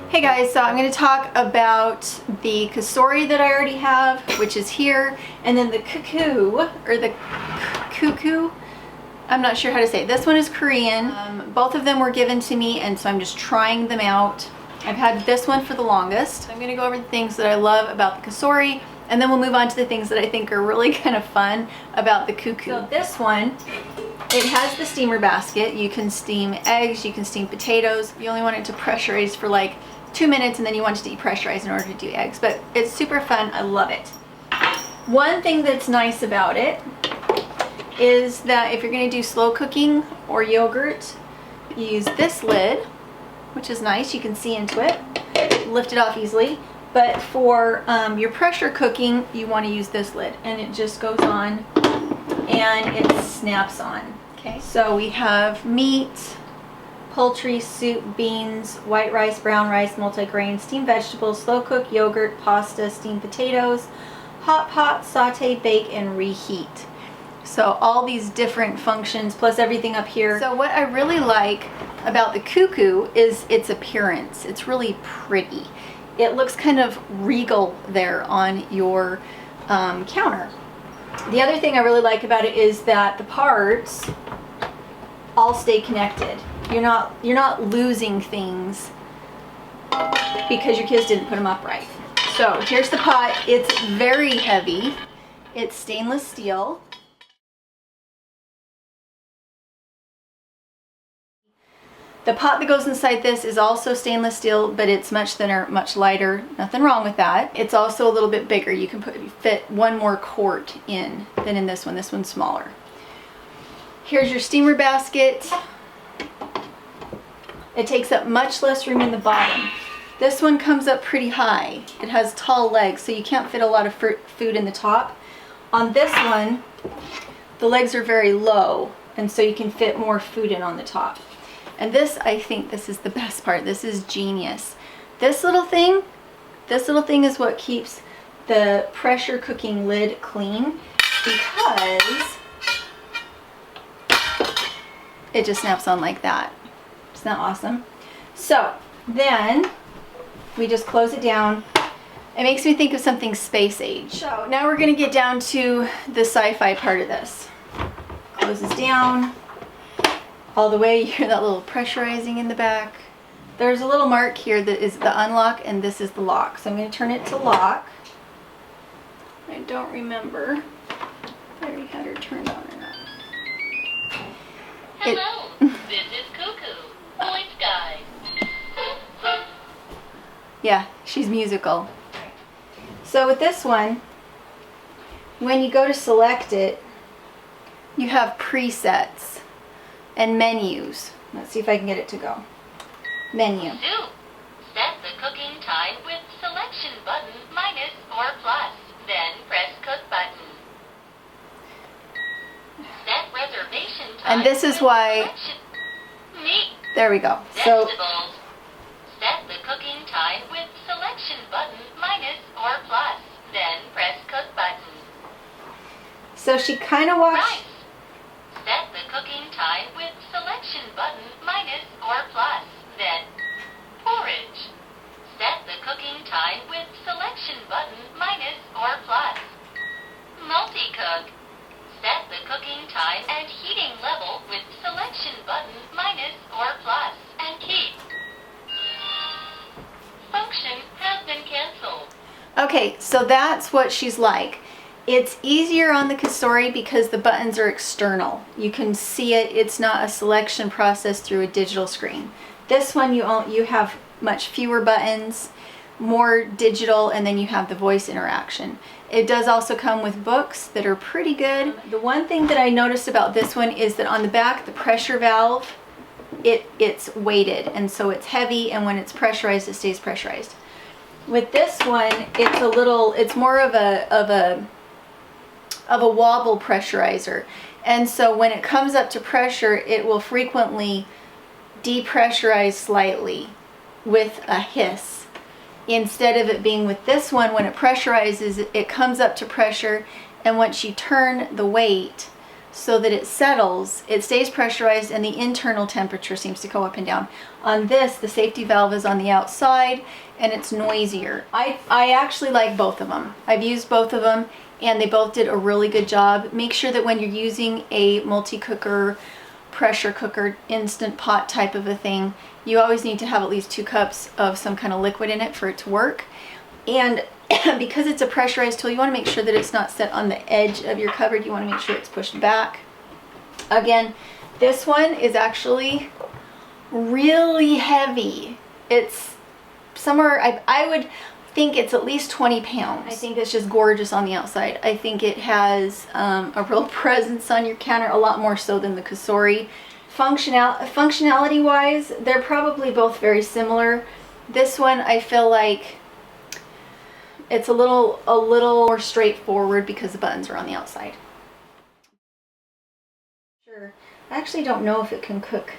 Hey guys, so I'm going to talk about the Cosori that I already have, which is here, and then the Cuckoo, or the Cuckoo. I'm not sure how to say it. This one is Korean. Both of them were given to me, and so I'm just trying them out. I've had this one for the longest. I'm going to go over the things that I love about the Cosori, and then we'll move on to the things that I think are really kind of fun about the Cuckoo. So this one, it has the steamer basket. You can steam eggs, you can steam potatoes. You only want it to pressurize for like 2 minutes, and then you want it to depressurize in order to do eggs, but it's super fun. I love it. One thing that's nice about it is that if you're going to do slow cooking or yogurt, you use this lid, which is nice. You can see into it, lift it off easily. But for your pressure cooking, you want to use this lid, and it just goes on and it snaps on. Okay, so we have meat, poultry, soup, beans, white rice, brown rice, multigrain, steamed vegetables, slow cook, yogurt, pasta, steamed potatoes, hot pot, saute, bake, and reheat. So all these different functions plus everything up here. So what I really like about the Cuckoo is its appearance. It's really pretty. It looks kind of regal there on your counter. The other thing I really like about it is that the parts all stay connected. You're not losing things because your kids didn't put them up right. So here's the pot. It's very heavy. It's stainless steel. The pot that goes inside this is also stainless steel, but it's much thinner, much lighter. Nothing wrong with that. It's also a little bit bigger. You can fit one more quart in than in this one. This one's smaller. Here's your steamer basket. It takes up much less room in the bottom. This one comes up pretty high. It has tall legs, so you can't fit a lot of food in the top. On this one, the legs are very low, and so you can fit more food in on the top. And this, I think this is the best part. This is genius. This little thing is what keeps the pressure cooking lid clean, because it just snaps on like that. Isn't that awesome? So then we just close it down. It makes me think of something space age. So now we're going to get down to the sci-fi part of this. Closes down all the way. You hear that little pressurizing in the back. There's a little mark here that is the unlock, and this is the lock. So I'm going to turn it to lock. I don't remember if I already had her turned on or not. Hello, this is Cuckoo. Voice guide. Yeah, she's musical. So with this one, when you go to select it, you have presets and menus. Let's see if I can get it to go. Menu. Soup. Set the cooking time with selection button minus or plus. Then press cook button. Set reservation time. And this is why. Meat. There we go. So Vegetables. Set the cooking time with selection button minus or plus. Then press cook button. so she kind of walks. Rice. Set the cooking time with selection button minus or plus. Then porridge. Set the cooking time with selection button minus or plus. Multi-cook. Set the cooking time and heating level with selection button minus or plus, and keep. Function has been canceled. Okay, so that's what she's like. It's easier on the Cosori because the buttons are external. You can see it. It's not a selection process through a digital screen. This one you have much fewer buttons, more digital, and then you have the voice interaction. It does also come with books that are pretty good. The one thing that I noticed about this one is that on the back, the pressure valve, it's weighted, and so it's heavy, and when it's pressurized, it stays pressurized. With this one, it's more of a wobble pressurizer, and so when it comes up to pressure, it will frequently depressurize slightly with a hiss. Instead of it being with this one, when it pressurizes, it comes up to pressure, and once you turn the weight, so that it settles, it stays pressurized, and the internal temperature seems to go up and down. On this, the safety valve is on the outside and it's noisier. I actually like both of them. I've used both of them and they both did a really good job. Make sure that when you're using a multi-cooker, pressure cooker, instant pot type of a thing, you always need to have at least 2 cups of some kind of liquid in it for it to work. And because it's a pressurized tool, you want to make sure that it's not set on the edge of your cupboard. You want to make sure it's pushed back. Again, this one is actually really heavy. It's somewhere, I would think it's at least 20 pounds. I think it's just gorgeous on the outside. I think it has a real presence on your counter, a lot more so than the Cosori. Functionality wise, they're probably both very similar. This one, I feel like it's a little more straightforward because the buttons are on the outside. Sure. I actually don't know if it can cook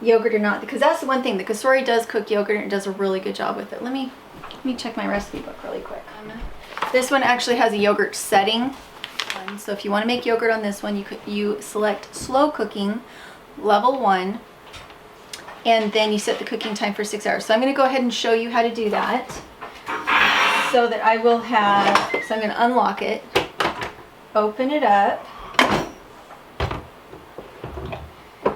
yogurt or not, because that's the one thing. The Cosori does cook yogurt and it does a really good job with it. Let me check my recipe book really quick. This one actually has a yogurt setting. So if you want to make yogurt on this one, you select slow cooking, level 1, and then you set the cooking time for 6 hours. So I'm going to go ahead and show you how to do that. So that I will have, so I'm going to unlock it, open it up.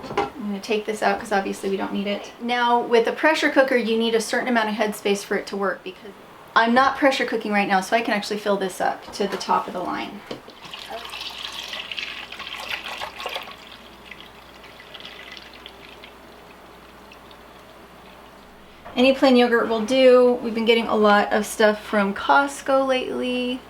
I'm going to take this out because obviously we don't need it. Now with a pressure cooker, you need a certain amount of headspace for it to work, because I'm not pressure cooking right now, so I can actually fill this up to the top of the line. Any plain yogurt will do. We've been getting a lot of stuff from Costco lately.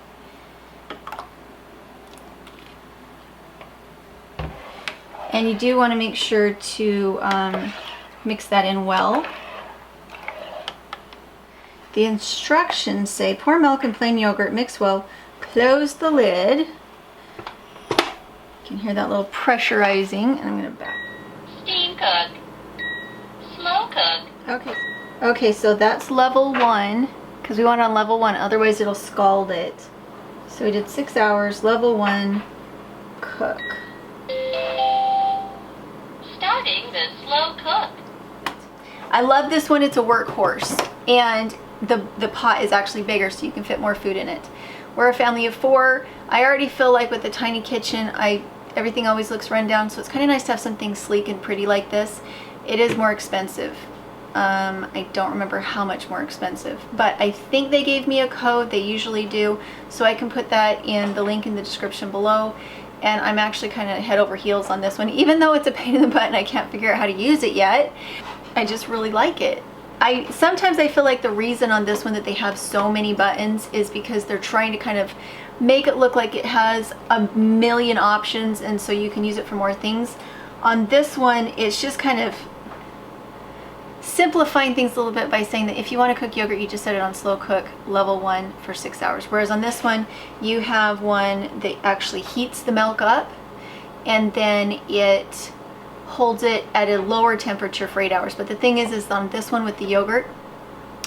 And you do want to make sure to mix that in well. The instructions say pour milk and plain yogurt, mix well, close the lid. You can hear that little pressurizing, and I'm going to back. Steam cook. Slow cook. Okay. Okay, so that's level 1, because we want it on level 1, otherwise it'll scald it. So we did 6 hours, level 1, cook. Starting the slow cook. I love this one. It's a workhorse, and the pot is actually bigger, so you can fit more food in it. We're a family of 4. I already feel like with the tiny kitchen, everything always looks run down, so it's kind of nice to have something sleek and pretty like this. It is more expensive. I don't remember how much more expensive, but I think they gave me a code. They usually do, so I can put that in the link in the description below. And I'm actually kind of head over heels on this one, even though it's a pain in the butt and I can't figure out how to use it yet. I just really like it. Sometimes I feel like the reason on this one that they have so many buttons is because they're trying to kind of make it look like it has a million options, and so you can use it for more things. On this one, it's just kind of simplifying things a little bit by saying that if you want to cook yogurt, you just set it on slow cook, level 1 for 6 hours. Whereas on this one, you have one that actually heats the milk up, and then it holds it at a lower temperature for 8 hours. But the thing is on this one with the yogurt,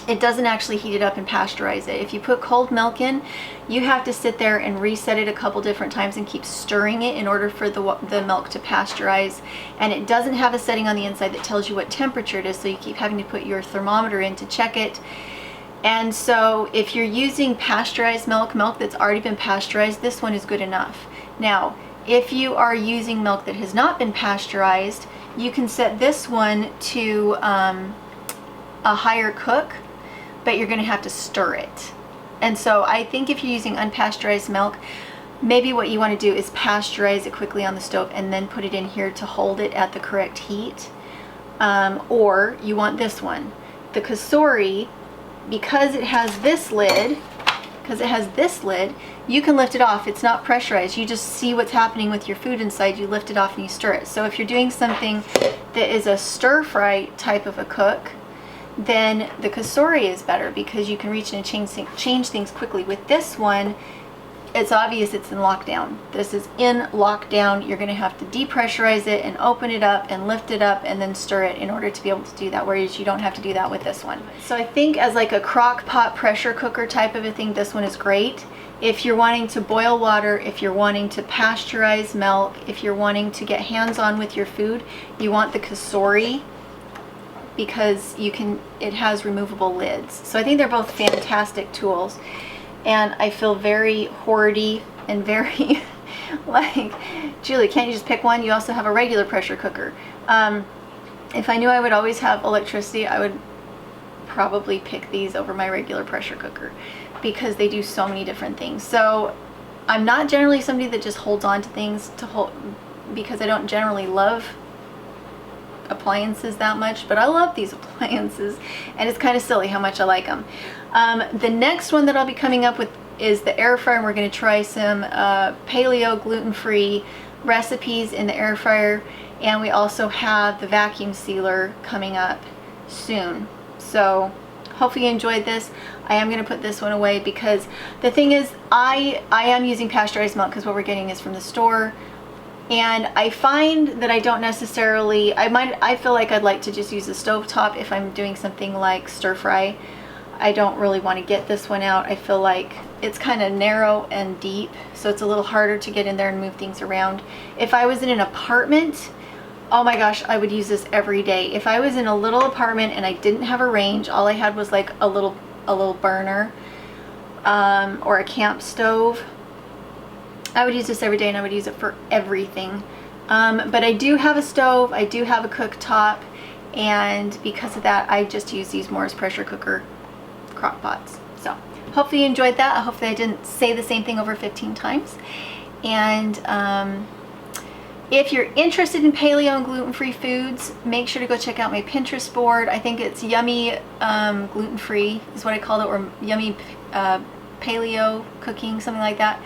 it doesn't actually heat it up and pasteurize it. If you put cold milk in, you have to sit there and reset it a couple different times and keep stirring it in order for the milk to pasteurize. And it doesn't have a setting on the inside that tells you what temperature it is, so you keep having to put your thermometer in to check it. And so if you're using pasteurized milk that's already been pasteurized, this one is good enough. Now, if you are using milk that has not been pasteurized, you can set this one to a higher cook, but you're going to have to stir it. And so I think if you're using unpasteurized milk, maybe what you want to do is pasteurize it quickly on the stove and then put it in here to hold it at the correct heat. Or you want this one. The Cosori, because it has this lid, you can lift it off. It's not pressurized. You just see what's happening with your food inside. You lift it off and you stir it. So if you're doing something that is a stir fry type of a cook, then the Cosori is better because you can reach in and change things quickly. With this one, it's obvious it's in lockdown. This is in lockdown. You're going to have to depressurize it and open it up and lift it up and then stir it in order to be able to do that, whereas you don't have to do that with this one. So I think as like a crock pot pressure cooker type of a thing, this one is great. If you're wanting to boil water, if you're wanting to pasteurize milk, if you're wanting to get hands-on with your food, you want the Cosori, because it has removable lids. So I think they're both fantastic tools. And I feel very hoardy and very like, Julie, can't you just pick one? You also have a regular pressure cooker. If I knew I would always have electricity, I would probably pick these over my regular pressure cooker, because they do so many different things. So I'm not generally somebody that just holds on to things because I don't generally love appliances that much, but I love these appliances, and it's kind of silly how much I like them. The next one that I'll be coming up with is the air fryer, and we're going to try some paleo gluten-free recipes in the air fryer, and we also have the vacuum sealer coming up soon. So hopefully you enjoyed this. I am going to put this one away, because the thing is, I am using pasteurized milk because what we're getting is from the store. And I find that I don't necessarily, I feel like I'd like to just use the stovetop if I'm doing something like stir fry. I don't really want to get this one out. I feel like it's kind of narrow and deep, so it's a little harder to get in there and move things around. If I was in an apartment, oh my gosh, I would use this every day. If I was in a little apartment and I didn't have a range, all I had was like a little burner or a camp stove, I would use this every day, and I would use it for everything. But I do have a stove, I do have a cooktop, and because of that, I just use these more as pressure cooker crock pots. So hopefully you enjoyed that. Hopefully I didn't say the same thing over 15 times. And if you're interested in paleo and gluten-free foods, make sure to go check out my Pinterest board. I think it's Yummy Gluten-Free is what I called it, or Yummy Paleo Cooking, something like that.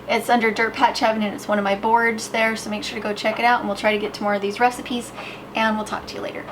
It's under Dirtpatcheaven, and it's one of my boards there, so make sure to go check it out, and we'll try to get to more of these recipes, and we'll talk to you later.